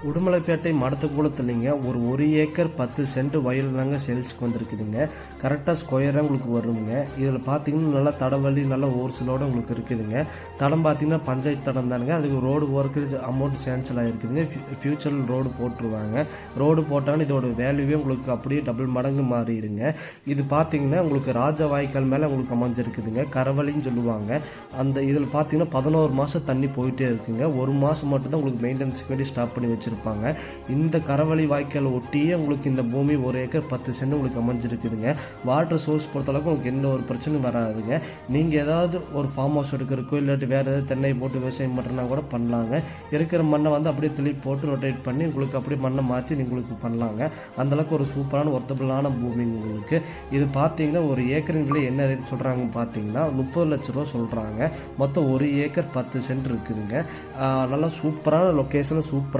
உடுமலைப்பேட்டை மடத்துக்குளத்துலிங்க ஒரு acre 10 send வயல் தாங்க சேல்ஸ்க்கு வந்திருக்குதுங்க. கரெக்டாக ஸ்கொயராக உங்களுக்கு வருங்க. இதில் பார்த்தீங்கன்னா நல்லா தடவழி நல்லா ஓர்சலோடு உங்களுக்கு இருக்குதுங்க. தடம் பார்த்தீங்கன்னா பஞ்சாயத்து தடம் தானுங்க. அதுக்கு ரோடு போகிறதுக்கு அமௌண்ட் சேன்சல் ஆகிருக்குதுங்க. ஃபியூச்சரில் ரோடு போட்டுருவாங்க. ரோடு போட்டாலும் இதோட வேல்யூவே உங்களுக்கு அப்படியே டபுள் மடங்கு மாறிடுங்க. இது பார்த்தீங்கன்னா உங்களுக்கு ராஜ வாய்க்கால் மேலே உங்களுக்கு அமைஞ்சிருக்குதுங்க. கரவழின்னு சொல்லுவாங்க. அந்த இதில் பார்த்தீங்கன்னா 11 மாதம் தண்ணி போயிட்டே இருக்குங்க. 1 மாதம் மட்டும்தான் உங்களுக்கு மெயின்டெனன்ஸுக்கு வேண்டி ஸ்டாப் பண்ணி வச்சுருப்பாங்க. இந்த கரவழி வாய்க்கால் ஒட்டியே உங்களுக்கு இந்த பூமி 1 ஏக்கர் 10 சென்ட் உங்களுக்கு அமைஞ்சிருக்குதுங்க. வாட்டர் சோர்ஸ் பொறுத்தளவுக்கு உங்களுக்கு எந்த ஒரு பிரச்சனையும் வராதுங்க. நீங்கள் ஏதாவது ஒரு ஃபார்ம் ஹவுஸ் எடுக்கிறக்கோ இல்லாட்டி வேறு ஏதாவது தென்னை போட்டு விவசாயம் பண்ணுறனா கூட பண்ணலாங்க. இருக்கிற மண்ணை வந்து அப்படியே திருப்பி போட்டு ரொட்டேட் பண்ணி உங்களுக்கு அப்படியே மண்ணை மாற்றி உங்களுக்கு பண்ணலாங்க. அந்தளவுக்கு ஒரு சூப்பரான ஒர்த்தபிளான பூமி உங்களுக்கு. இது பார்த்தீங்கன்னா ஒரு ஏக்கரின் விலை என்ன ரேட் சொல்கிறாங்கன்னு பார்த்தீங்கன்னா 30 லட்ச ரூபா சொல்கிறாங்க. மொத்தம் 1 ஏக்கர் 10 சென்ட் இருக்குதுங்க. நல்லா சூப்பரான லொக்கேஷனில் சூப்பராக